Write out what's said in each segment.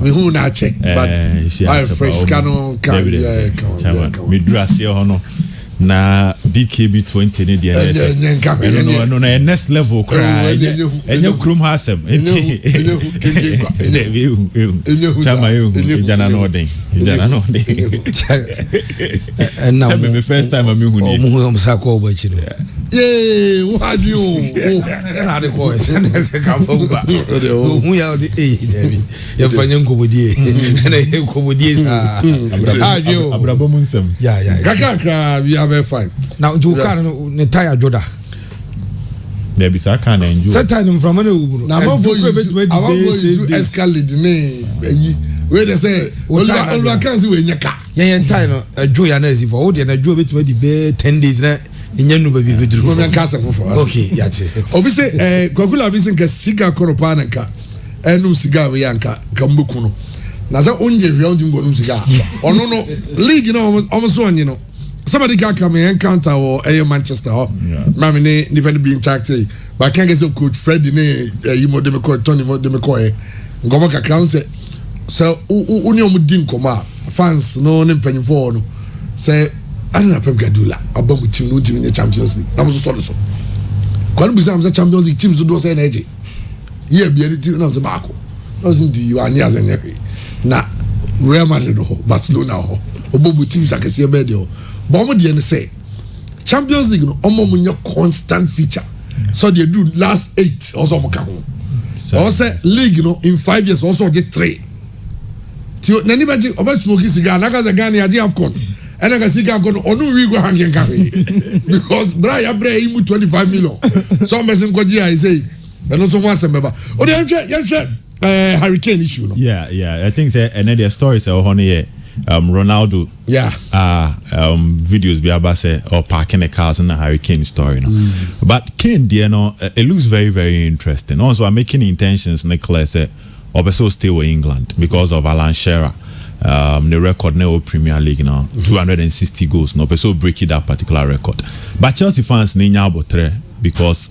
Me who na check but I fresh canon can midrase hono na BKB 20 ne dia no na next level cry enye krum hasem chama yo jana no den and now the first time I'm hu ni o msako obachi no what you na de ko se ka fa uba hu ya de David ya fanya nkobodie na ye nkobodie sa abrabo munsem kaka we have fine now you can ne tire joda there be saka na enjoy set time from na uburu na mo for you escalate me we dey say olu can see we nyaka yen time no adwo ya na asifo wo de na adwo betuma di be 10 days na nyanu ba bi veduru ko men kasa fofo okay yate obi say kwakula bi sin ka siga koropa na ka enum siga we yanka ka mbuku no na za onje hwe onje ngonum siga ono no league no omo onye no somebody can come and encounter or Manchester mami ne never be interacted but I can't get so coach Freddy ne yimo de me call Tony mo de me call ngomo ka crown say so uni omu din koma fans no ne mpanyifo no say ana Pep Guardiola abamu team no team in Champions League na mo so kwanu bisa am Champions League teams do say na eje ye bia ni team na so baako no sin di you anya azen na Real Madrid ho Barcelona ho obobu teams akese be de ho but omo de say Champions League no omo munye constant feature so they do last 8 also omo ka ho also league no in 5 years also get 3 ti na ni baji oba smoke cigar na ka Ghana ya di AFCON and I can see can go onu we go hanging cafe because Brian Bray mu 25 million so person go dia say and also one sember o de Hurricane issue no yeah I think say another story say on here Ronaldo videos be about say or parking the cars in the Hurricane story no but Kane there no it looks very very interesting also I'm making intentions Nicholas say also stay with England because of Alan Shearer the record now Premier League now 260 goals no person break that particular record but Chelsea fans ni nyabotre because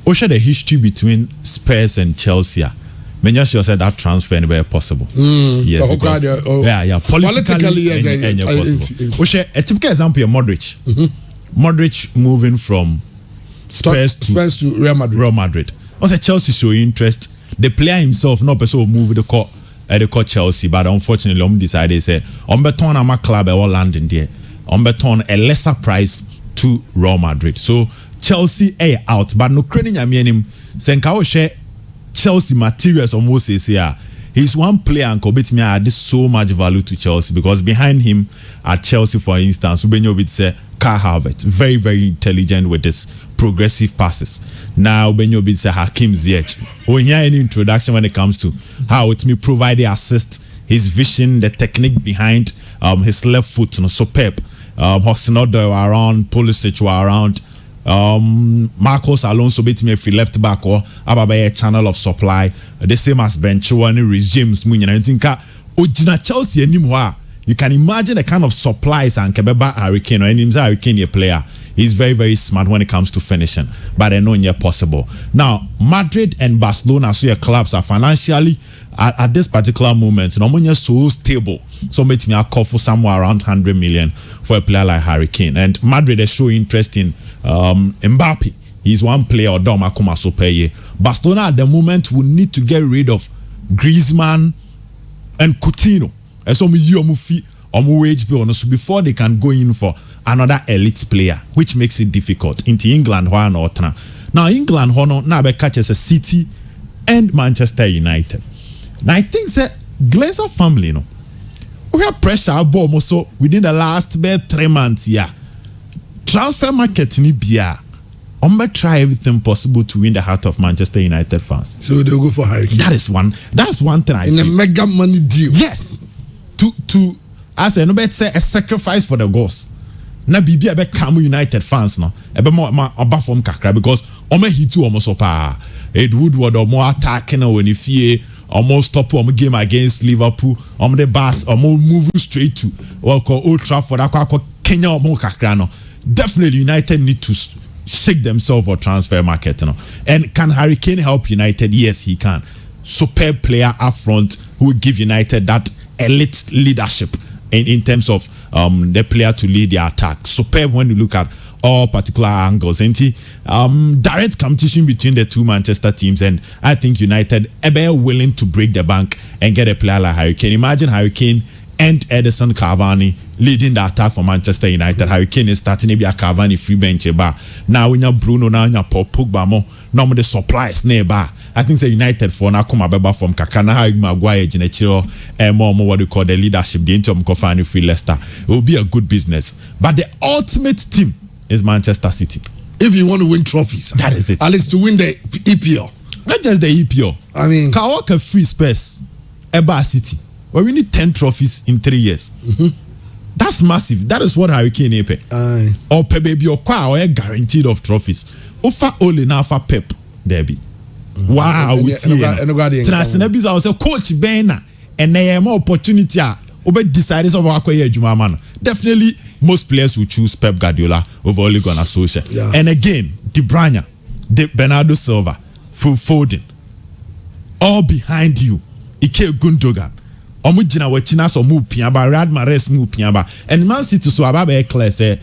also the history between Spurs and Chelsea many sure said that transfer anywhere possible yes because, politically possible also a typical example of Modric moving from Spurs to Real Madrid also Chelsea show interest the player himself no person move the court at the court Chelsea but unfortunately decided say on beton am club or London there on beton a lesser price to Real Madrid so Chelsea out but no credit him senka o share Chelsea materials almost say he's one player and could me add so much value to Chelsea because behind him at Chelsea for instance Ubenyo would say Kai Havertz very very intelligent with his progressive passes now Ubenyo would say Hakim Ziyech when hear any introduction when it comes to how it may provide the assist his vision the technique behind his left foot superb Hudson-Odoi around Pulisic were around Marcos Alonso bit me if he left back or ababa channel of supply the same as Ben Chilwell regimes munyana ntinka ojina Chelsea anymore you can imagine the kind of supplies and Kebeba Hurricane or any Hurricane a player he's very very smart when it comes to finishing but I know it's possible now Madrid and Barcelona so your clubs are financially at this particular moment no money so stable so make me a call for somewhere around 100 million for a player like Hurricane and Madrid is showing interest in Mbappe he's one player or Dom Akuma so pay Barcelona at the moment will need to get rid of Griezmann and Coutinho and so wage bill so before they can go in for another elite player which makes it difficult into England now England now be catches a City and Manchester United now I think say Glazer family we have pressure bomb so within the last 3 months transfer market ni bia try everything possible to win the heart of Manchester United fans so they'll go for Hurricane that's one thing I in a mega money deal yes to as a say a sacrifice for the goals na bibia be come United fans no e be more oba form kakra because hit almost up Ed Woodward or more attacking when if ye almost stop game against Liverpool the bus move straight to Old Trafford Kenya kakra no definitely United need to shake themselves for transfer market and can Hurricane help United yes he can superb player up front who will give United that elite leadership in terms of the player to lead the attack. Superb when you look at all particular angles. And direct competition between the two Manchester teams, and I think United are willing to break the bank and get a player like Harry Kane. Imagine Harry Kane and Edison Cavani leading the attack for Manchester United. Harry Kane is starting to be a Cavani free bench bar. Now we have Bruno, now we have Paul Pogba, now the supplies nearby. I think say United for now come abeba from Kakana, Harry Maguire, Genechiro, and more what we call the leadership, the interim Kofani free Leicester. It will be a good business. But the ultimate team is Manchester City. If you want to win trophies, that is it. At least to win the EPL. Not just the EPL. I mean, Kawaka free space, Eba City. Well, we need 10 trophies in 3 years. That's massive. That is what Harry Kane epe. Or baby or kwa guaranteed of trophies. Ofa Ole na fa Pep Derby. Wow, we see. Transnebiza was a coach Bena and they more opportunity. Obe decided of akwaye adwuma man. Definitely most players will choose Pep Guardiola over Ole Gunnar Solskjaer. Yeah. And again, De Bruyne, Bernardo Silva, Phil Foden, all behind you. Ike Gundogan. Omujina wachina so mu piaba, Riyad Mahrez mu piaba, and Man City so ababe eclair say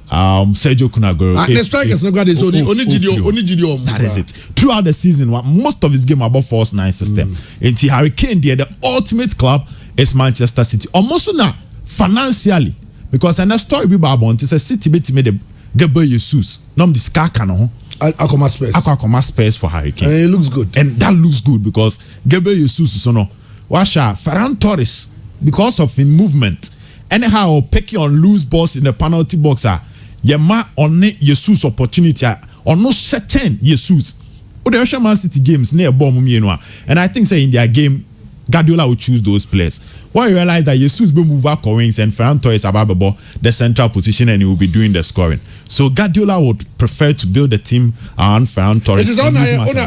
Sergio Kun Aguero. The strikers only Gideon. That is it. Throughout the season, most of his game about force 9 system. And Harry Kane there, the ultimate club is Manchester City. Almost now financially, because and the story we about it's a City bit made the Gabriel Jesus. Nom the Skakano. Akoma Spurs for Harry Kane. It looks good. And that looks good because Gabriel Jesus is no. Washa Ferran Torres, because of his movement, anyhow picking on loose balls in the penalty box, Yema on Jesus opportunity or no certain Jesus. The Man City games near Bomumienwa, and I think say in their game, Guardiola will choose those players. Why you realize that Jesus will move out Corings and Ferran Torres above the central position and he will be doing the scoring. So Guardiola would prefer to build a team around Ferran Torres. It is on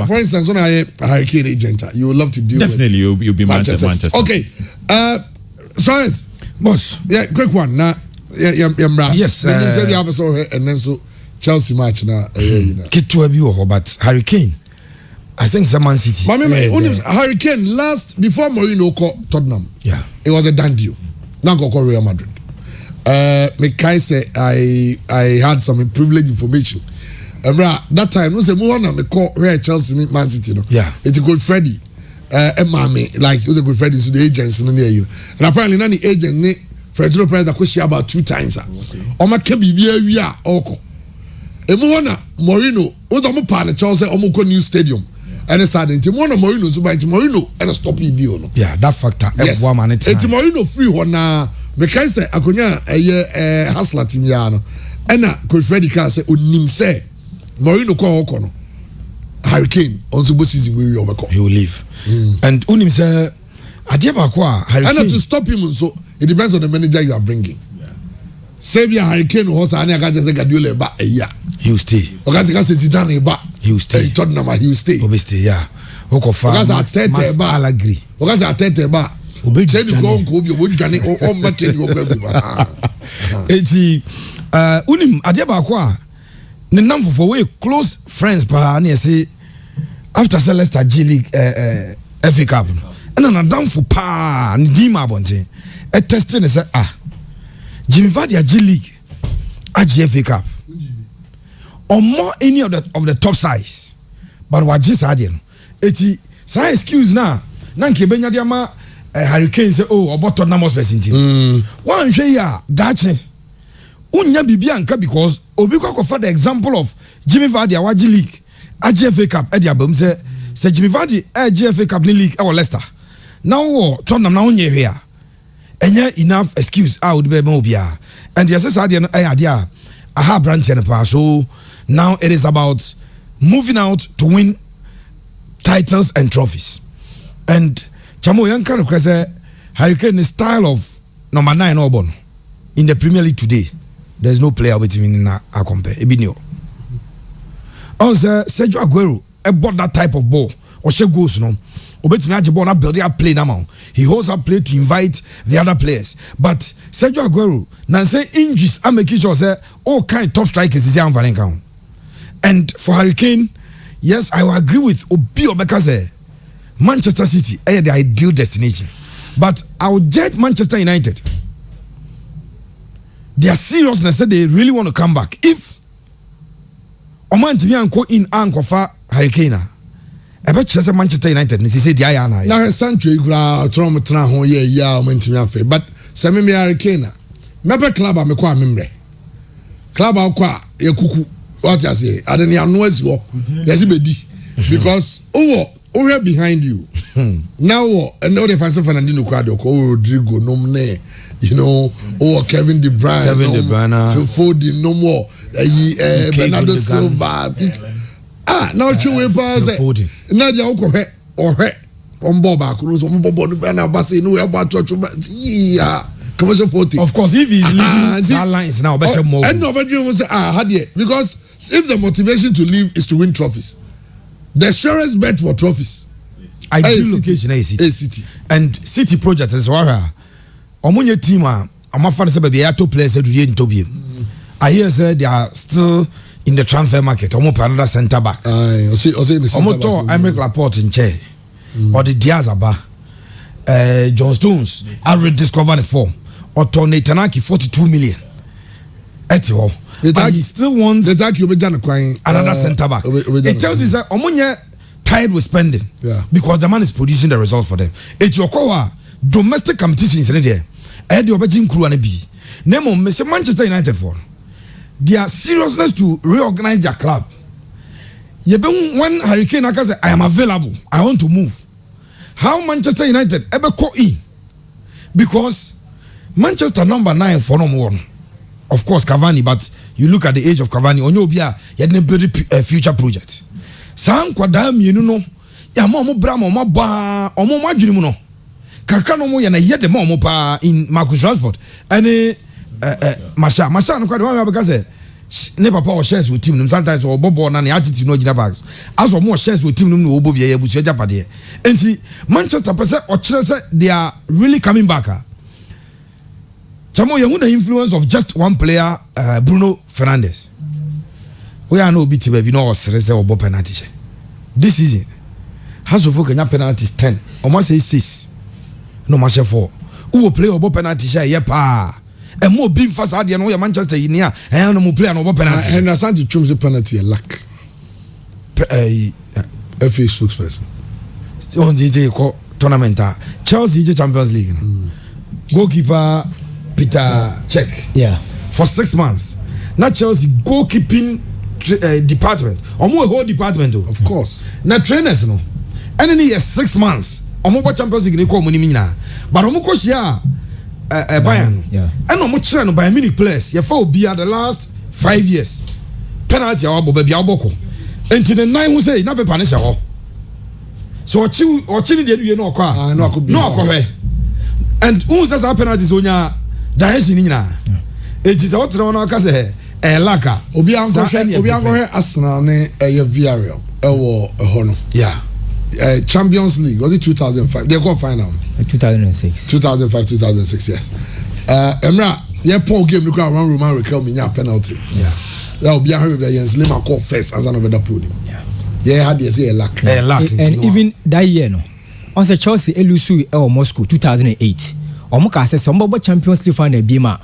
for instance, on a Harry Kane agent, you would love to deal definitely with. You'll be Manchester. Okay. Sorens. Boss. Yeah, quick one. Now, yes. You said you have a story and then so Chelsea match now. But Harry Kane, I think some Man City. Harry Kane before Mourinho called Tottenham. Yeah. It was a done deal. Now go call Real Madrid. Mekai say I had some privileged information. That time no say me call Real Chelsea Man City no. Yeah. It's a good Freddy. Like it was a good Freddy to the agents no near you. And apparently none the agent ne Freddy Perez that question about 2 times. Oma can be we are oko. Mourinho what am pa Chelsea omo ko new stadium. And it's sad until one of Mourinho so by Mourinho and a stop deal no. Yeah, that factor. Yes. It's Mourinho free one na Mekai say akonya Hasla team ya no. Ena ko Freddy ka say onim say Mourinho ko oko no. Harry Kane on the season we will overcome. He will leave. And unim say Adieba kwa Harry Kane. And to stop him so it depends on the manager you are bringing. Say Harry Kane was ani aka just Guardiola ba eya. He will stay. Okazika say Zidane ba. He will stay. Tottenham he will stay. He will stay, yeah. Okofa. Okazika ba. I'll agree. Okazika atete ba. Say you go on Kobe obi dwane o matin you go ba. Eti unim Adieba kwa ne namfo for we close friends pa na say after Leicester G League FA Cup no na namfo pa ne di ma bonten e testing say Jimmy Vardy G League FA Cup or more any of the top size but what just adian eti say excuse na nke benya dia ma Harry Kane say about Tottenham person team one hwe ya dache unya bibia nka because obi kwa for the example of Jimmy Vardy G League FA Cup e dia bam say Jimmy Vardy FA Cup league e Leicester now Tottenham na onye hwe ya enye enough excuse would be obia and the assessor adian idea aha branch and pass. So now it is about moving out to win titles and trophies. And Chamo Young kind of Harry Kane style of number 9 Auburn in the Premier League today. There's no player with him in a compare. Ebinio. Also, Sergio Aguero bought that type of ball or she goes no. Obetimi build up play now. He holds up play to invite the other players. But Sergio Aguero, Nancy injuries, I make sure say all kind top strikers is here and for Harry Kane, yes, I will agree with Obi Obekaze. Manchester City the ideal destination, but I would judge Manchester United. Their seriousness said they really want to come back. If Oman to be anko in anko fa Hurricane, I bet you Manchester United. They say Diana. Now Sancho igura Trump tena ho ya Oman to be anfe, but semi me Hurricane. Mepe club a me kwa memre. Club a kwa ye kuku. What I say? I don't know as well. Yes, be because over behind you. Now and now the fancy Fernandinho Quadro, Rodrigo, Nomne, you know, or Kevin De Bruyne, Foden, no more. Bernardo Silva. Now you wait for now the or on Boba, on Boba, Bassi, no about to commercial 40. Of course, if he's leaving our lines now, better more. And nobody will say, had ye because if the motivation to leave is to win trophies, the surest bet for trophies. Ideal location A City. And City project is why Omunye team I'm fan say baby two players to Toby. I hear say they are still in the transfer market. Omo another centre back. Omo to Aymeric Laporte in chair. Or the Diaz Aba. John Stones I rediscovered the form. Or Tony Tanaki 42 million. Etio. But he still wants another centre back. It tells you that Omunye tired with spending, because the man is producing the result for them. It's your core domestic competitions in there. I had the opportunity to be. Nemo, Manchester United for their seriousness to reorganize their club. You been one Hurricane, I am available. I want to move. How Manchester United ever call in? Because Manchester number 9 for no more. Of course, Cavani, but you look at the age of Cavani, Onyobia, you had a very future project. San kwadam yenu no ya mo bra mo ba omo madwini no kakra no mo ya na yede mo pa in Marcus Rashford and Masha no kwadam because ne papa o shares with team sometimes o bobo na attitude no gina bags as o mo shares with team no obo bia ya busu japade enti Manchester person o kire say they are really coming back. Chamo you the influence of just one player, Bruno Fernandes. We are no BT baby no serese obo penalty. This season has of Kenya penalties 10. Almost say 6. No match 4. Who will play obo penalty share yeah pa. And more being fast out there no Manchester in here and no play an obo penalty. And Asante choose the penalty a lack. FA spokesperson. On the tournament Chelsea Champions League. Goalkeeper Peter Cech. Yeah. For 6 months. Now Chelsea goalkeeping department. Omo whole department though. Of course. Now trainers no. And then 6 months. Omo ba Champions League ko money mina. But omo ko shia Bayern. Yeah. And omo train no Bayern Munich players. Ya fa obi the last 5 years. Penalty awabo baby awboko. Enti the 9 who say na be punish ho. So ochi ni dey no kwa. No akọ. And who says penalties onya direction nyina. It is what no ka say laka obi anko Arsenal ne Villarreal ewo no. Yeah. Champions League was it 2005 they got final 2006 2006 yes. Emra ye Paul game look around Roman Riquelme nya penalty. Yeah. That obi anko be Jens Lehmann call first as an over podium. Yeah had they say lack and even that year no on say Chelsea elusu Moscow 2008 omo ka say some Champions League final be ma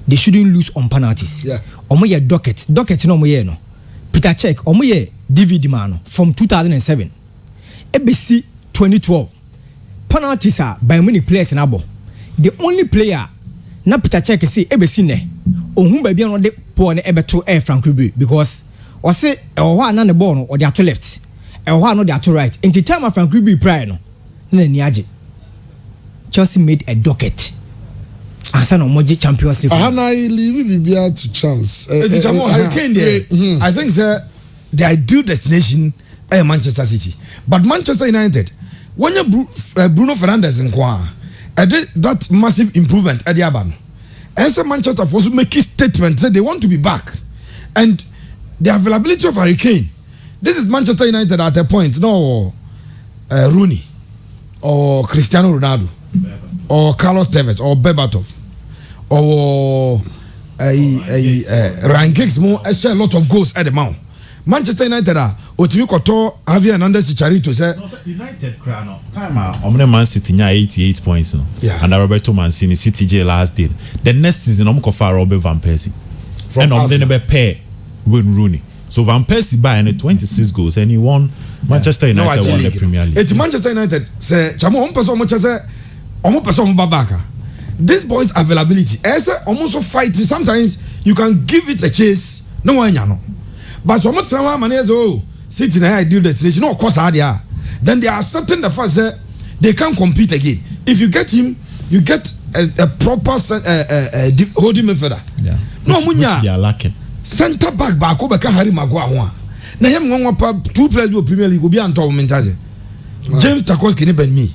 they shouldn't lose on penalties. Yeah. Omo ye docket no mo ye no. Peter Cech omo ye DVD man from 2007. ABC 2012. Penalties are by many players in abo. The only player na Peter Cech say ABC ne. Ohun ba bia no de po ne ebeto Frank Ribery because o say ehwa na ne ball no o de ato left. Ehwa no de ato right. Into time of Frank Ribery pride no. Na ni age. Chelsea made a docket. Asano Moji Champions League. I leave Bibia to chance. I think the ideal destination is Manchester City. But Manchester United, when you Bruno Fernandes in Kwa, that massive improvement at the Aban. As Manchester force make a statement say they want to be back. And the availability of Hurricane. This is Manchester United at a point. No Rooney or Cristiano Ronaldo or Carlos Tevez or Berbatov. Or Ryan Giggs more share a lot of goals at the mount. Manchester United otimi koto Javier Hernandez Chicharito say United crown no time Man City nya 88 points no yeah. And Roberto Mancini City J last day the next season ko far Robert Van Persie and they be pair Wayne Rooney so Van Persie by 26 goals and he won Manchester United won the Premier League. It's Manchester United say chamo on person much say omo person babaka this boy's availability almost so fight sometimes you can give it a chase no one no but so much time man is City na ideal destination no of course then they are accepting the fact that they can't compete again if you get him you get a proper holding midfielder yeah no munya they are lacking center back ko be ka Harry Maguire ho a na him nwa pa two players do Premier League obi anto wo mentaze James Tarkowski ni Ben me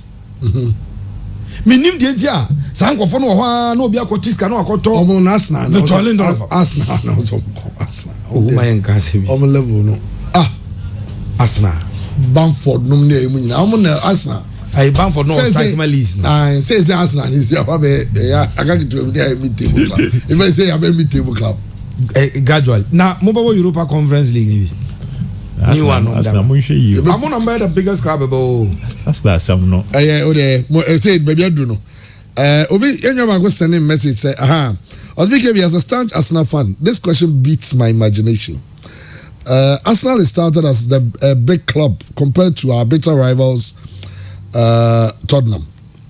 minim de dia san nkofo no ho na obi akotiska na akoto omo na Arsenal the Tolling Arsenal na Arsenal oh my nkase bi omo level no Arsenal Bamford no ne mu nyina omo na Arsenal ai Bamford no strike my list no say Arsenal is ya ba ya aga to be there meet table club if I say ya be meet table club gradual na mobile Europa Conference League ni new one Arsenal mo hwe yi I'm on number the biggest club about that's some no o de mo say baby adu no obi enya ba go send a message say Osbike as a staunch Arsenal fan this question beats my imagination. Arsenal is started as the big club compared to our bitter rivals Tottenham,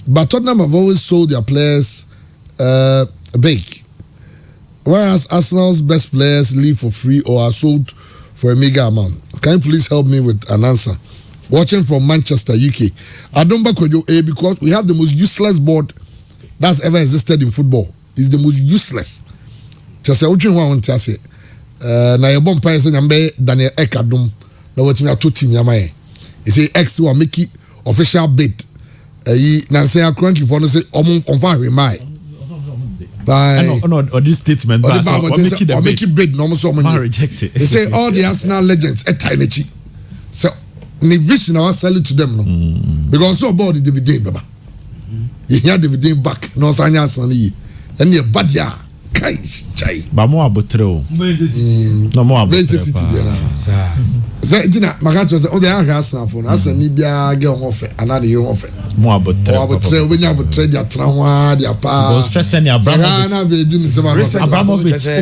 but Tottenham have always sold their players big, whereas Arsenal's best players leave for free or are sold for a mega amount. Can you please help me with an answer? Watching from Manchester, UK. Adumba Kojo, because we have the most useless board that's ever existed in football. It's the most useless. Just say, what you want to say? Na your bomb person nyambe Daniel Ekadum na wetimi atoti nyamae. He say X will make it official bid. Na say cranky for no say on fa remind. No, this statement but make it bid no so many reject it. They say all the Arsenal legends tiny. So ni vision I sell it to them no. Because so about the dividend baba. You hear dividend back no sanya Arsenal yi. And you bad ya kai chai. Ba mo abotre o. No mo abotre. Say tina magacho say o dey Arsenal for Arsenal ni bia get on offer another year offer. Mo abotre. O abotre we nya abotre dia tranwa dia pa. Go stress any Abramovich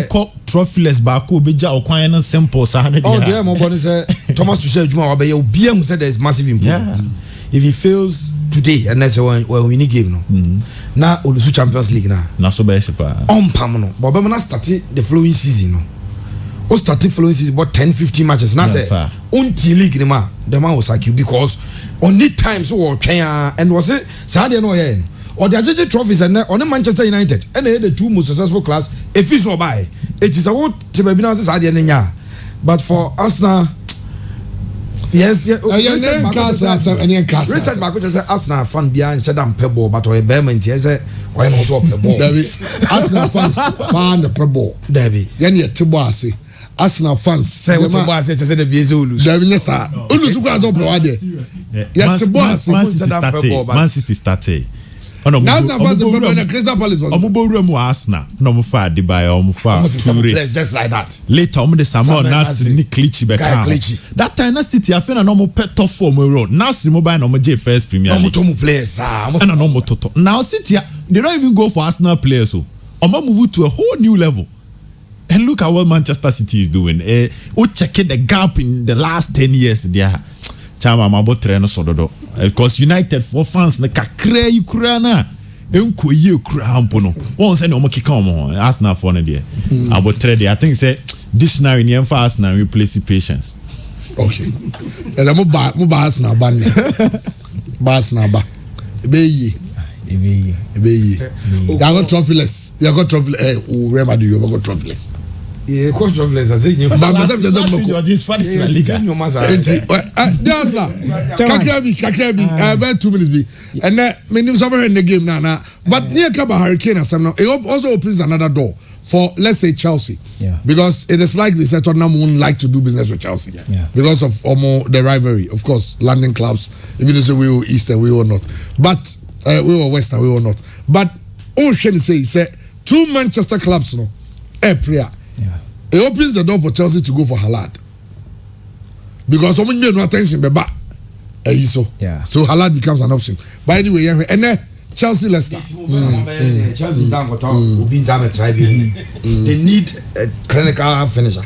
ko trophyless ba ko beja okwan no simple sa na dia. Oh there mo boni say Thomas Tuchel adwuma wa be ye obi am say there is massive improvement. If he fails today and that's when we need game no. Na Olusu Champions League na so be sepa on pam no but be na start the following season no o start the following season about 10-15 matches na say until league ni ma the man was like you because only times so twen and was it Saturday no yeah or the AJJ trophies and on Manchester United and the two most successful clubs if you so buy it is a what to be na Saturday nya but for Arsenal yes recent back which say Arsenal fan behind Shadam Pebble but or a Berman yes why not so Pebble Arsenal fans fan the Pebble Debbie yen ye Tiboase Arsenal fans say what Tiboase say the Biezulu Debbie yes Olusu kwa zo pro ade ye Tiboase Man City started no Arsenal fans the Crystal Palace omubowura mu Arsenal no mo fa Adebayo mo fa Toure just like that later om the Samuel Nasri ni Clichy be ka that time na City afena no mo pet top form road Nasri mo buy no mo J first Premier League no mo players and no mo toto now City they don't even go for Arsenal players so omo move to a whole new level and look at what Manchester City is doing we check the gap in the last 10 years there chama mabotre no sododo because United for fans na kakra yikura na enkoye kura hampo no won say no mo kika omo Arsenal for no there abotre there I think say dictionary ni for Arsenal replace patience okay ela mo ba Arsenal ba ne ba Arsenal ba ebeyi you got trophyless Real Madrid you got trophyless yeah controversial as you but this Spanish La Liga Kakrabi about 2 minutes be and me nim so in the game now but near Kaba Hurricane as now it also opens another door for let's say Chelsea because it is likely that Tottenham won't like to do business with Chelsea because of the rivalry of course London clubs even though we were Eastern we were not but we were Western we were not but Ocean say two Manchester clubs no prayer it opens the door for Chelsea to go for Haaland because someone made no attention beba so Haaland becomes an option but anyway and then Chelsea Leicester Chelsea will be damn they need a clinical finisher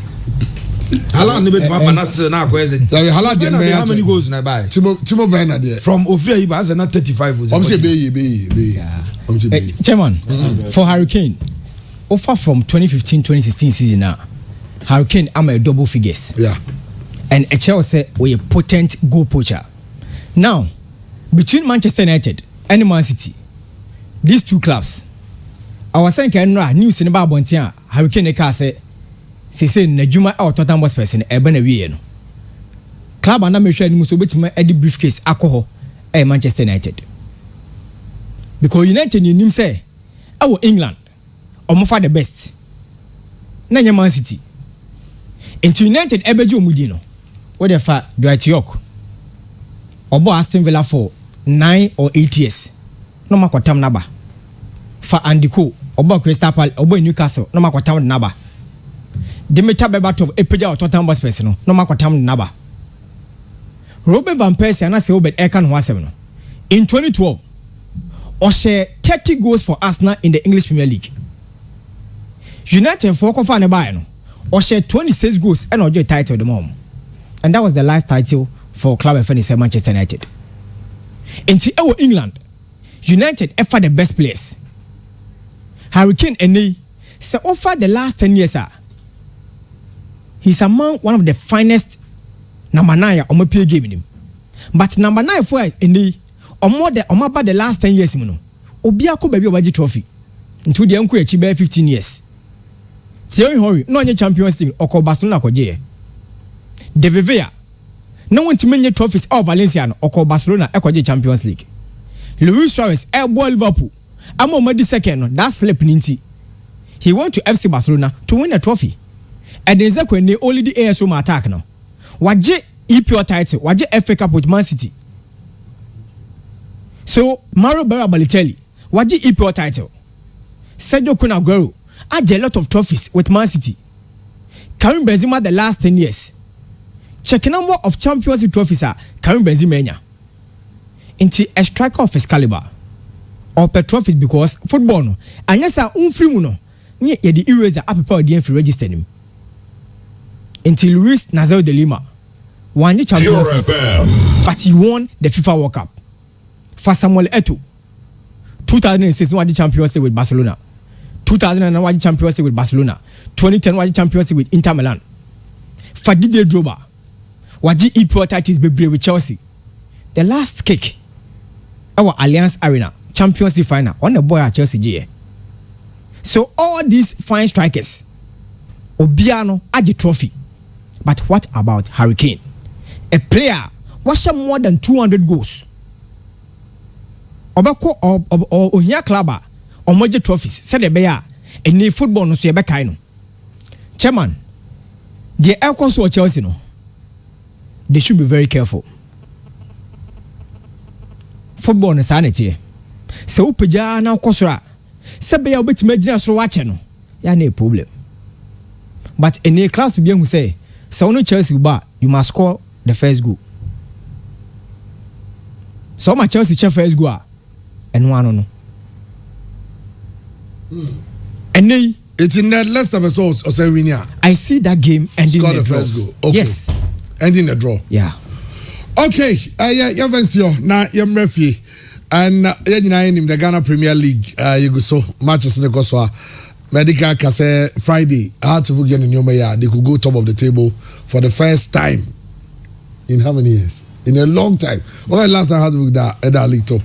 Haaland ne bet ma still na ko eze Haaland dey how many goals na buy Timo Werner there from Ofria Iba as na 35 goals say be chairman for Hurricane offer from 2015-2016 season now Hurricane am a double figures and a Chelsea we a potent goal poacher now between Manchester United and Man City these two clubs I was saying can news in about Bontia Hurricane ka say na Juma out Tottenham Hotspur in ebe na wie no club and me hwe ni so betima e di briefcase akọ Manchester United because United ni nim say England omofa the best na nya Man City into United ebeji omudi no what the fa Dwight York obo Aston Villa for 9 or 8 years no makwatam naba fa Andy Cole obo Crystal Palace obo Newcastle no makwatam naba Dimitar Berbatov epeja Tottenham Hotspur no makwatam naba Robin van Persie and say Obed Ekan ho asem no in 2012 or share 30 goals for Arsenal in the English Premier League United for kofa ne buy no or share 26 goals and ojo title the mom and that was the last title for club FNC Manchester United into England United offer the best players Hurricane ene say offer the last 10 years he's among one of the finest number 9 on my play game in him but number 9 for ene more than about the last 10 years no obiako baby obaji trophy into the enku achieve 15 years Thierry Henry no any Champions League or Barcelona ko je David Villa no want to many trophies of Valencia or Barcelona e ko je Champions League Luis Suarez ball Liverpool amo madi second that slip ninti he went to FC Barcelona to win a trophy and then Zeko ne only the AS Roma attack no waje EPL title waje FA Cup with Man City so Mario Balotelli waje EPL title Sergio Kun Aguero had a lot of trophies with Man City Karim Benzema the last 10 years check number of Champions League trophies Karim Benzema nya into a striker of his caliber or per trophies because football no and yes unfree mu no nye ye the eraser appear the free register him until Luis Nazario de Lima won the Champions League but he won the FIFA World Cup for Samuel Eto'o 2006 won the Champions League with Barcelona 2009 won the Champions League with Barcelona 2010 won the Champions League with Inter Milan for Didier Drogba won the EPL titles with Chelsea the last kick our Allianz Arena Champions League final on the boy at Chelsea GA. So all these fine strikers Obiano aje trophy but what about Hurricane a player washa more than 200 goals obako or ohia club or moje trophies said the bear any football no so yebeka no chairman the Elcos or Chelsea no they should be very careful football no sanity se upeja na okosora se be ya obetima gina so wache no ya na problem but in a class bi ehun say se ono Chelsea ba you must score the first goal so my Chelsea che first goal eno ano no ene it's in that Leicester versus Osewini I see that game ending score the draw first goal okay. Yes ending the draw yeah okay yeah vencio na yemrefi and in the Ghana Premier League you go so matches in the Koswa Medical Kase Friday Hearts of Ugen in Yomaya they could go top of the table for the first time in how many years in a long time when last time Hearts of that league top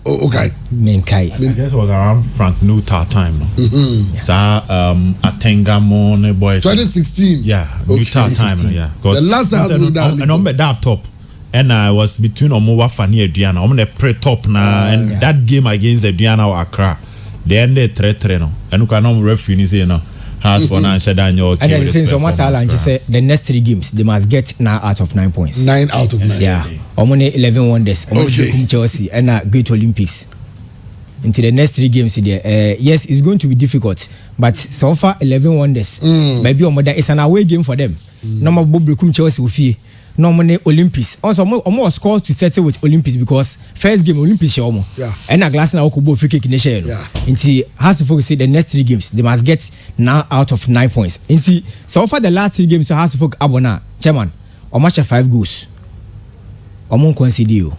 okay Menkai I guess it was around Frank Nuttall time no Atengamo ne boys 2016 yeah Nuttall time yeah the last time and on that top and I was between Omowa Fani Adriana. I'm the pre-top na and that game against Adriana or Accra. They ended 3-3 no. And you can referee say no. Has for now said Daniel. And then since Omasala and she said the next 3 games they must get 9 out of 9 points. 9 out of 9. Yeah. Omone 11 wonders. Omone Chelsea and Great Olympics. Into the next 3 games there. Yes, it's going to be difficult, but so far 11 wonders. Maybe Omoda is an away game for them. No more Bobrekum Chelsea will fee. no money Olympics also almost scores to settle with Olympics because first game Olympics show yeah and a glass na okobo free kick nation yeah nti has to focus the next 3 games they must get now out of 9 points nti so far the last 3 games so has to focus abona chairman almost 5 goals omo concede you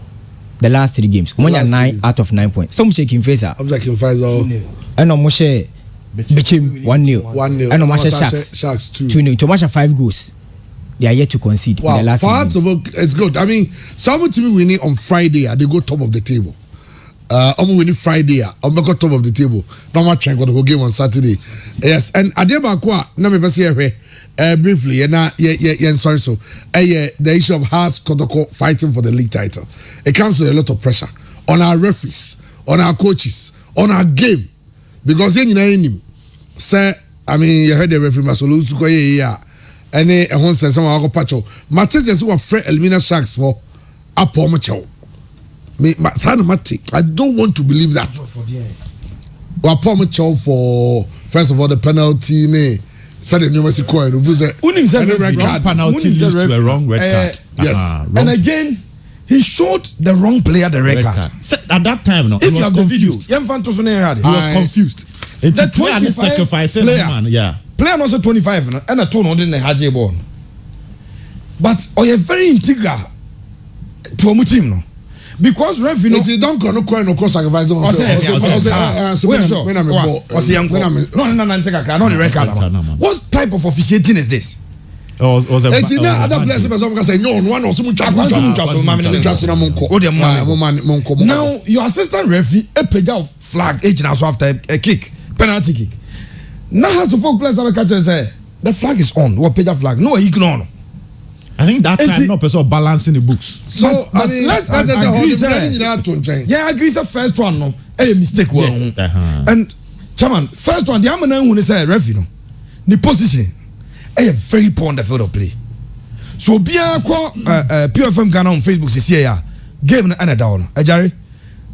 the last 3 games omo 9 out of 9 points so I'm shaking face I'm shaking face and omo share Bichim 1-0 and omo Sharks 2-0 to match 5 goals. They are yet to concede in the last part of it's good. I mean, some team winning on Friday, they go top of the table. Winning Friday, go top of the table. No much go to go game on Saturday. Yes, and Adebakwa, na me pese here briefly, sorry so. The issue of Haas Kotoko fighting for the league title. It comes with a lot of pressure on our referees, on our coaches, on our game. Because say, I mean, you heard the referee Masolu Sukoye any ehon say some go pacho Matisse were free elimina Sharks for apomacho me I don't want to believe that apomacho for first of all the penalty ne said the numeracy coin who say red card penalty leads to a wrong red card yes and again he showed the wrong player the red card at that time no if you are confused he was confused the 25 sacrifice man yeah player no say 25 and a two no dey haje ball but oye very integral to omu team no because referee no it don no coin no cross sacrifice no the red card what type of officiating is this was a other players say no one or now your assistant referee a page of flag agent also after a kick penalty kick. Now has to folk players have catch say the flag is on. What page of flag? No, ignore. I think that time no person balancing the books. So but I mean, let's agree. Yeah, I agree. The first one no, a mistake. Yes, and chairman, first one the amana who say referee no, the position, a very poor on the field of play. So be a PFM Ghana on Facebook see here game and down. Jerry.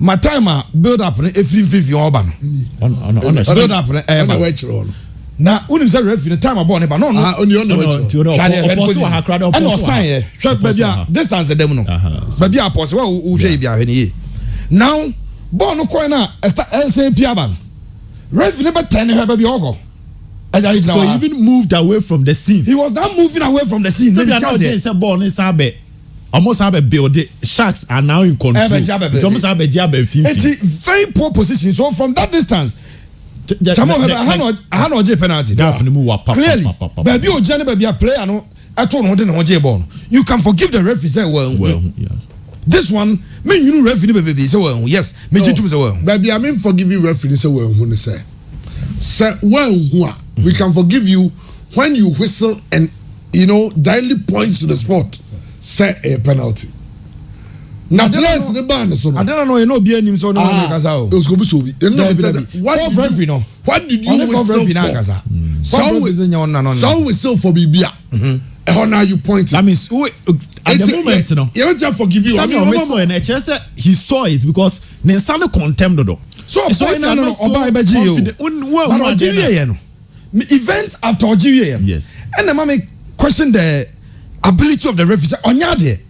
My timer build up every 50 urban. Build up now unim say referee the time about but no on your and no sign baby distance dem no baby apos who hwe bia hwe ne now ball no coin na say piaban referee never 10 her baby oko so he even moved away from the scene. He was not moving away from the scene. So the ball is almost have a build. Sharks are now in control. It's almost have a jab. It's a very poor position. So from that distance, I no penalty. Clearly, baby o jane baby a player no. I told no dey ball. You can forgive the referee say well yeah. This one, me you referee baby say well yes. Me say well. Baby I mean forgiving referee say well who say. Say well we can forgive you when you whistle and directly points to the spot. Set a penalty. Now players the ban so I don't know you know be any so no kasa o. It was go be so be. What did you whistle for? Some whistle for bibia. How now you point it? I mean at the moment no. You want to forgive you. I mean he saw it because Nensano contempt do. So no oba ebeji o. But Ojiwie no. Event after Ojiwie. Yes. And the mama question the ability of the referee onyade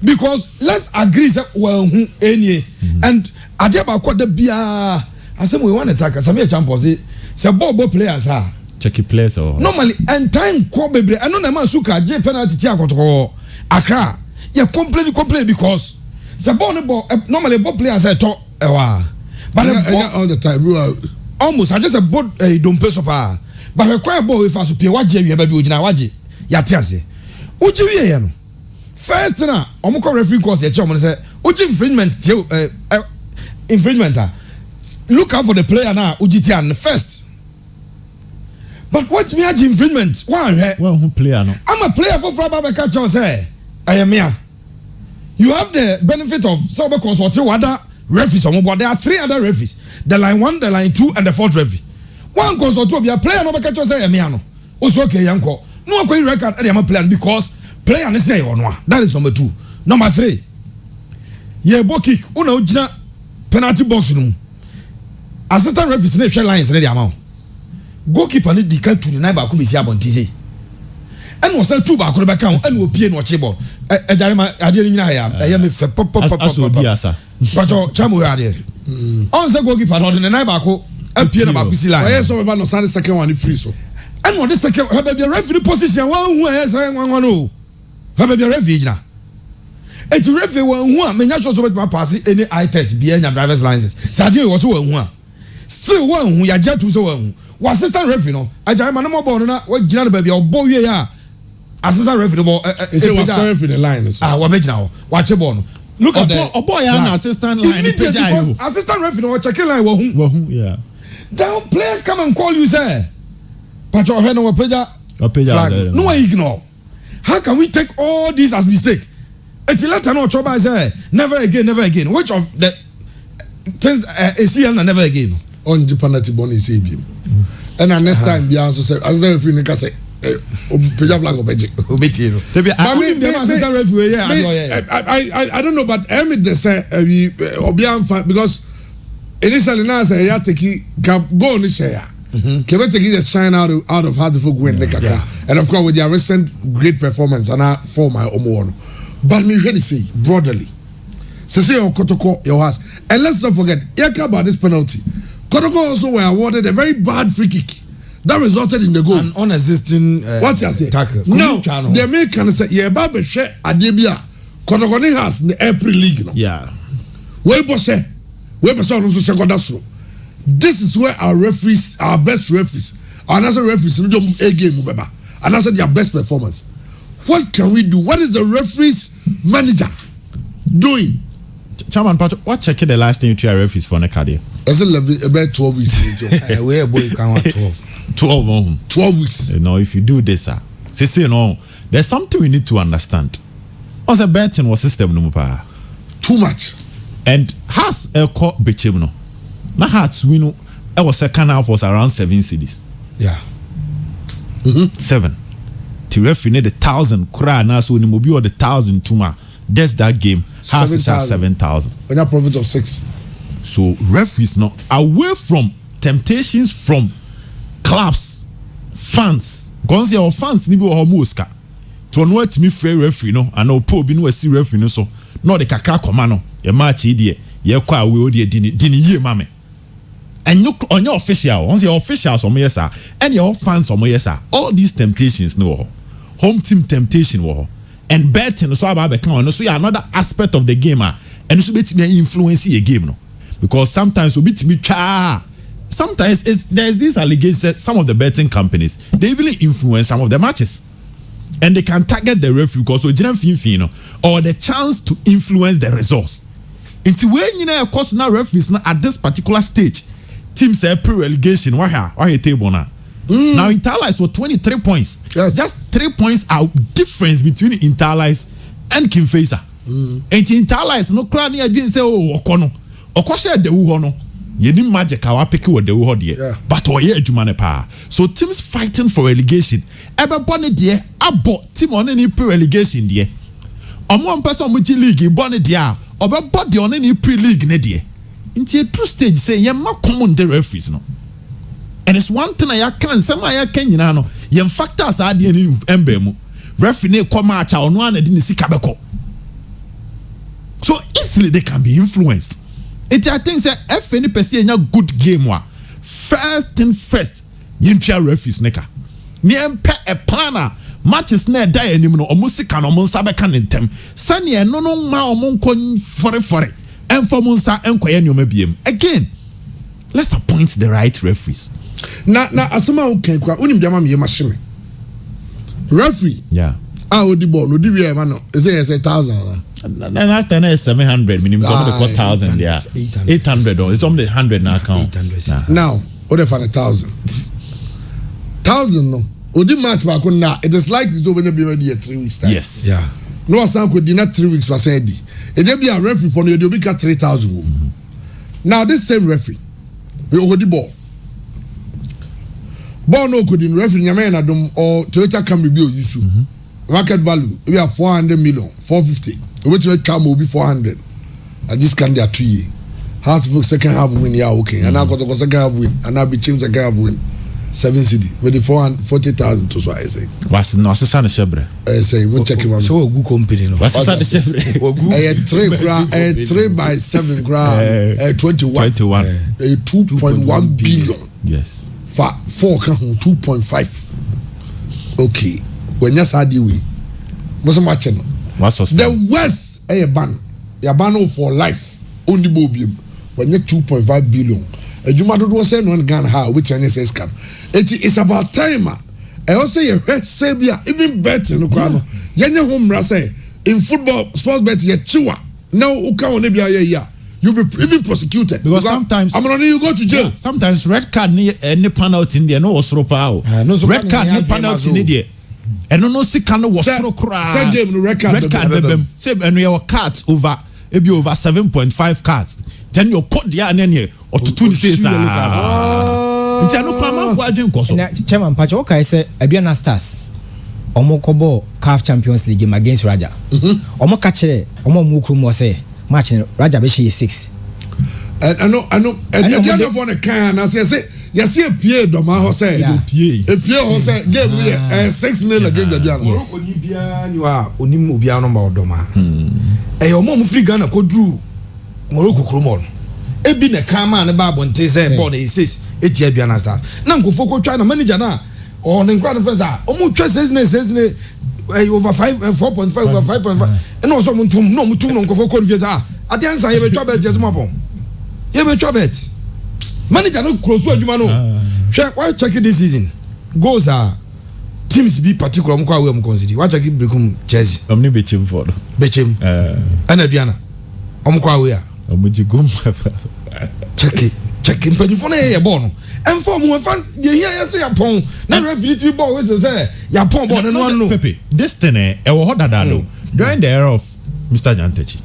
because let's agree say well any and adeba kwa da bia asem we want attack some champions say ball players are checky players or normally and time ko bebre and no na man suka je penalty ti akotoko Accra you complain because say ball normally ball players are to but all the time we are almost I just a board don't pay so far but we quite ball if aso pie waje we be ogina waje yate ase Ujiwie ya no first na omukọ referee course ya chom say uji infringement look out for the player na ujiti an first but what me agi infringement one who player no I'm a player for Baba catch say I am here you have the benefit of so be consulting other referees there are 3 other referees the line 1 the line 2 and the 4th referee one consult be a player no be catch say I am here no also okay yanko no going record at the plan because player and say on one. That is number 2. Number 3. Yeah, ball kick. Una ujina penalty box room. Assistant referee snake share lines ready amount. Goalkeeper need declare to the neighbor come see abontize. ɛna ɔsɛ tu baako bɛka ho ɛna opie na ɔkye bɔ ɛgyare ma adeɛ no nyinaa yɛ ɛyɛ me fɛ pɔpɔpɔpɔpɔ patɔ kyɛn mo yɛ adeɛ ɔn sɛ goalkeeper na ɔde ne nan baako apie na baako si line ɔyɛ sɛ ɔbɛba na ɔsan de second one free so ɛna ɔde second ha baabi referee position wɔn hu ɛyɛ sɛ wɔn no ha baabi referee gyina eti referee wɔn hu a menya sɔ so bɛtuma paase any eye test bia nya driver's license sɛ adeɛ wɔ so wɔn hu a still wɔn hu yagye to so wɔn hu wɔ assistant referee no agyare ma ne mo bɔɔl no na wɔgyina no baabi a ɔbɔ wie a assistant referee bɔ ɛsɛ wɔ sorry for the line so wɔbɛgyina hɔ wɔakye bɔɔl no look at the ọbọ ya na assistant line immediately because assistant referee no check line wɔ hu yeah then players come and call you say patch your head no peja flag no ignore how can we take all this as mistake eti later no choba say never again which of the things ACL na never again on the penalty bonus say bi and next time bia so say assistant referee no ka say peja flag obeti no assistant referee I don't know but Emid they say obianfa because initially now say ya take go on share Kebe take just shine out of how the folk win and of course with their recent great performance and for my own but me really say broadly say Kotoko your house and let's not forget about this penalty Kotoko also were awarded a very bad free kick that resulted in the goal. An unexisting what you say? Tackle. Now the American say yeah, Babe share Adebia Kotoko has the April League. No? Yeah. We person also say Godasro. This is where our referees, our best referees, and as a referees, no a game and as their best performance. What can we do? What is the referees manager doing? Chairman Pato, what check the last thing you try referees for Nekade? That's about 12 weeks. Where boy can 12 weeks. You know, if you do this, say no, there's something we need to understand. What's a betting was system no pa? Too much. And has a court betchim no. Na hearts we know I was second half was around 7 cities. Yeah. 7. To referee the 1,000 kura na so ni mobi or the 1,000 tuma. That's that game. Has 7,000. When a profit of 6. So referees now away from temptations from clubs, fans. Because your fans ni bi o muska. To no at me free referee no and no po bi no see referee no so. No the kakra koma no. Your match here. Ye kwa we o de dini ye mame. And you on your official, once your officials on yes sir, and your fans on yes sir. All these temptations no home team temptation wo and betting so about become so another aspect of the game and so bit me influence a game no because sometimes we bit me sometimes there's this allegation that some of the betting companies they even influence some of the matches and they can target the referee because so or the chance to influence the results into when you know of course now referees now at this particular stage teams say pre-relegation why table now. Now Interlice for 23 points. Yes. Just 3 points are difference between Interlice and Kimfesa. And Interlice no crowd near didn't say okono. Okosha de uhono. You need magic our pick with the uho dear. But or yeah jumane pa. So teams fighting for relegation. Ebe bonnet dear abo team on any pre-relegation dear. One person with league bonnet dear. Obe body on any pre-league ne dear. Into a true stage say yeah ma common the referees no. And it's one thing I can say I can no yen factors are the embemu referee come match on one and didn't see kabeko so easily they can be influenced it I think say if any person a good game wa first thing first yentwa referees neka ni empe a planner matches na die anim no omusi kan omunsa beka ntem sane no no ma omunkon fore enfomunsa enkoye nyoma biem again let's appoint the right referees. Na asema okay kwa unim dia ma me machine referee yeah odi ball no di we no say 1,000 na last time is 700 minimum some the 4,000 there 800 or it's only 100 na account now what if 1,000 no odi match back na it is like it's over be ready 3 weeks time yes yeah no asan ko di na 3 weeks was said e dey be a referee for no dey obi ka 3,000 now this same referee we odi ball no could in referee nyame na dom or Toyota Camry bi o yusu market value we are 400 million 450 we to come will be 400 I just can there 2 years half of second half win yeah okay and I got the second half win and I be change second half win 7 cedi with the 440,000 to so I say was no sesa ne shebre say we check him so ogu company no was sesa ne shebre ogu 3 by 7 21 2.1 billion yes for 4 kan 2.5 okay when you say we most much no was suspend the west ban ya ban for life only bobium when you 2.5 billion adwuma dodo say no Ghana how which NSS can it's about time I also say Sabia even better no kwa no yenye homra say in football sports bet ye chiwa now uka one bia ya you be even prosecuted because sometimes I'm gonna you go to jail sometimes red card ni penalty in there no osoro pa o red card ni penalty ni there eno no sika no osoro kra say game no red card bebem say eno your cards over ebi over 7.5 cards then your code there and then otutu ni say sa nti eno kwa manfo agin koso na chairman pacho okay say Aduana Stars omo kobo CAF Champions League game against Raja omo ka kire omo mu krum say match Raja be she 6 and I know and the other one can na say yes e pie do ma ho say e pie ho say game here 6-0 against Aduana oni bia ni wa onim obia no ma odoma omo mu free Ghana ko dru Morocco kromon ebi ne kama ne ba bonte say ball e 6 eti Aduana Stars na nkofo ko twa na manager na o ne nkra no fenza omo twa 6 over 4.5 over 5.5 and also mutum no nkofo ko revisa adiansa ye be twa bet jesu mapon ye be twa bet manager no close adwuma no hwe why check this season goals are teams be particular mko awe mko consider why check brekum Chelsea omni bechem for bechem ana Aduana omko awe a omujigum check mpanyifo na ye ball no enfo mu fan ye hia so ya pon na referee to ball we say ya pon ball no Pepe this thing wo ho dada do during the era of Mr. Nyantechi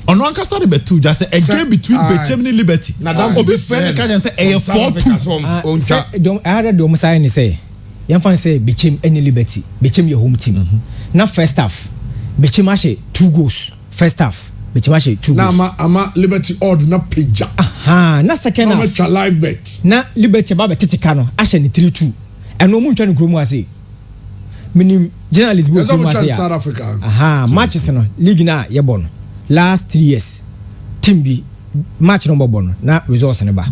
ono ankasa de betu just a game between Bechem and Liberty obi friend ka say e 4-2 don't ada do mo say ni say yan fan say Bechem and Liberty Bechem your home team na first half Bechem ashe 2 goals first half Bechem ashe 2 goals na ama Liberty odd na pija na second half na match live bet na Liberty ba betetika no ashe ni 3-2 eno mu ntwa no kromu ase minim journalist bo kromu ase ya South Africa matches no league na ye bon last 3 years team bi match no bono na results ne ba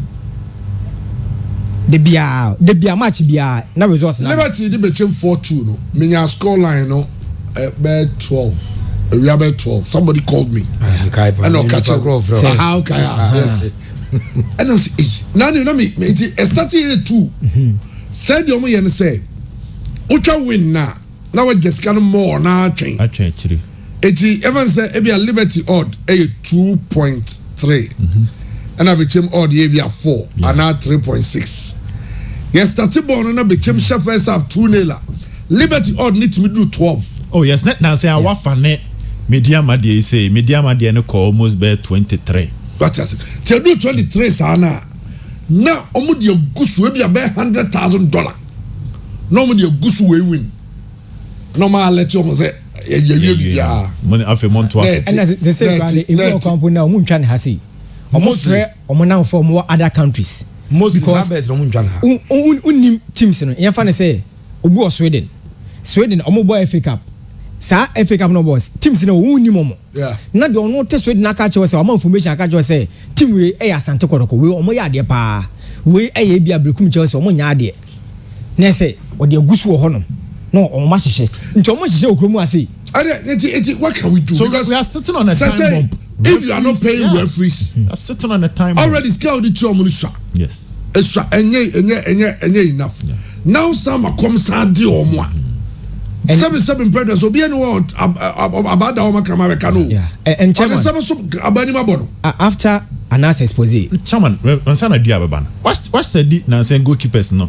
de bia match bia na results na Liberty di Bechem 4-2 no menya score line no be 12 we are 12 somebody called me and no catch how kaya yes and I say na me it started 2 said you me say ucha win na we just can more na train chiri eti even say e be a Liberty odd 2.3 and I became odd e be a 4 and now 3.6 yes started born na became chef first half 2-0 Liberty odd need to do 12 oh yes net now say our fane medium adie say medium adie no call almost be 23 what is it to do 23 sana na omo de gusu e be $100,000 no omo de gusu we win normal let you say yeah money afi monto and they say brand in your company na omo ntwa ne ha sei omo frɛ omo now from other countries most because omo ntwa ne ha unim teams no yan fa ne say obi o Sweden omo boy FA Cup sa FA Cup no boss teams no unim omo na de ono te Sweden aka che say omo information aka che say team we e Asante Kodoko we omo ya de pa we e bia brekum che say omo nya de na say o de agusu wo hono no omo ma hihye nti omo hihye okromu ase what can we do so because we are sitting on a time bomb if you are not paying referees we are sitting on a time already scale the two omo yes extra enye enough now some come sadi omo a 7 predators obi any what about the omo kama ka no and chairman so abani mabono after Anas expose chairman ansana dia baba what said na say goalkeepers no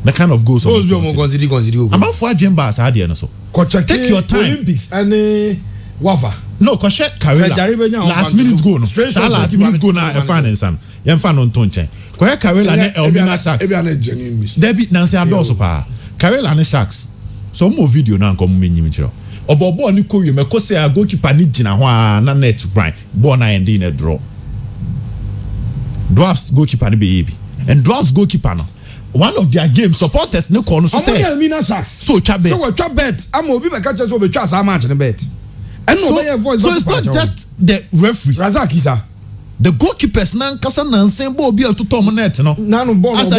the kind of goals those do consider am for agenda as ade no so take your time Olympics and wafa no koshe Karela last minute goal no last minute goal na e finance am yen fa no nto nchen koshe Karela ne Elmina Sharks e be an genuine miss David Nancy Adoso pa Karela ne Sharks so mo video na nkom menyim kiro obobo ni ko yeme ko say a goalkeeper ni gina ho na net grind ball na end in a draw Dwarfs goalkeeper ni be yebi and Dwarfs goalkeeper no one of their games supporters ne call no so say omo mina sharks so twa bet so we twa bet am obi be catch so be twa sa match ne bet and no be voice so it's not just the referees Razak Isa the goalkeepers nan kasa nan sen bo obi atoto mo net no no ball no so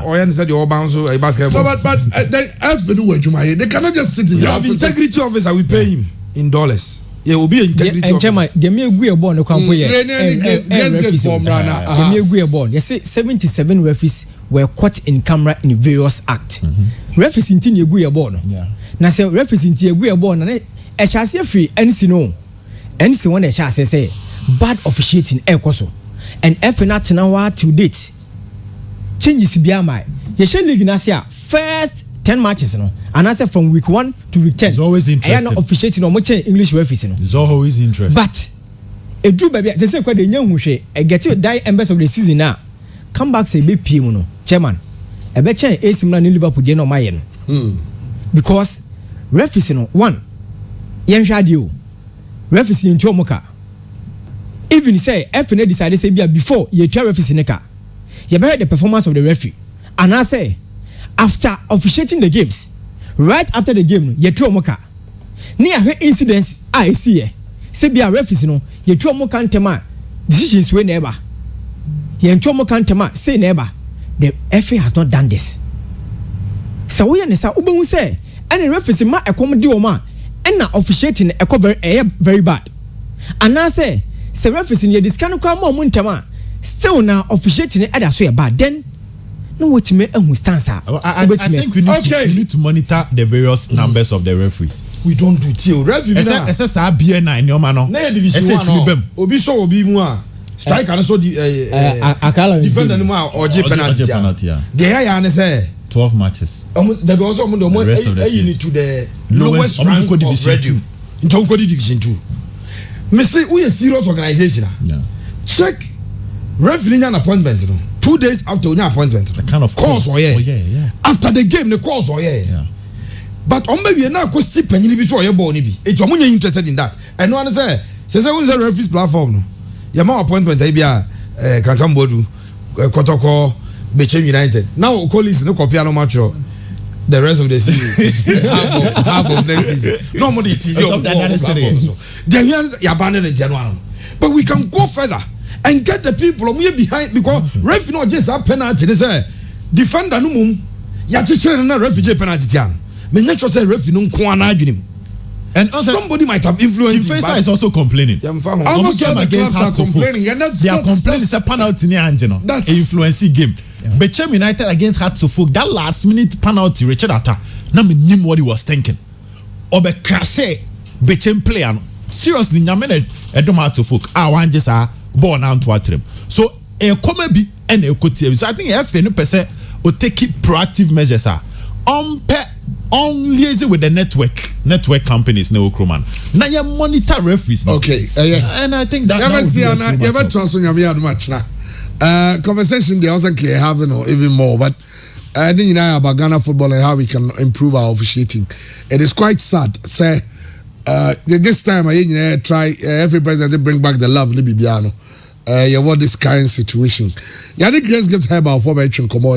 oya say the all bounce a basketball but they have to do what you might. They cannot just sit in the office. Integrity officer we pay him in dollars. Yeah, will be integrity officer. And the me agree about no can play. Me agree about. You say 77 referees were caught in camera in various acts. Referees in tin agree about no. Na say referees in tin agree about na e chance free NC no. NC one e chance say bad officiating e koso. And F not now to date. Changes be am. You should league na say first 10 matches no and I say from week 1 to week 10 it's always interesting. I am officiating no much English referees no it's always interesting but e do baby say kwa de nya hwehwe e get you die embers of the season now come back say be pm no chairman e be chen AC Milan ni Liverpool dey no maye no because referees no one yen hwa de o referees in Tomoka even say FNA decided say before you try referees in ka you better the performance of the referee and I say after officiating the games right after the game you throw moka ni ahwe incidents I see here say be a referees no you throw moka ntema decisions we never you throw moka ntema say never the FA has not done this so we ne sa ubehu say any referees ma ekom di o ma na officiating very bad and I say referees you discan kwa mo ntema still na officiating e da so e bad then no what me stance I think we need to monitor the various numbers of the referees. We don't do till referee na ssa BN9 no ma no na division 1 obi so obi mu a striker no so akala defender no mu a oje penalty there ya ne say 12 matches there was some the to the lowest rank of division 2 into division 2 me say we a serious organization check referee an appointment no 2 days after your appointment the kind of course after the game the course but on maybe na ko si panyin bi so ball ni bi e jo munye interested in that and no one say we say referees platform no ya ma appointment e bia kankan bodu kotoko Bechem United now colleagues no copy no match the rest of the season half of next season no more it is your then you abandon in January but we can go further and get the people behind because referee not just a penalty they say defender no mum ya chichere na referee penalty tian me nya cho say referee no nko ana adwenem and somebody might have influenced him is also complaining almost all the clubs are complaining and they are complaining it's a penalty near Angelo influencing game Bechem United against Hartlepool that last minute penalty Richard Atta na me nim what he was thinking obe crash Bechem player seriously nyamene edom Hartlepool wan just born out to attrem so e come bi and e kotie so I think FA no person o take proactive measures on liaise with the network companies na okroman na you monitor referees okay and I think that you ever transfer nyame adu match na conversation they also can having or even more but I think about Ghana football and how we can improve our officiating. It is quite sad say this time I try every president to bring back the love Libiano. You want this current situation. Yeah, the Grace gift Herbal for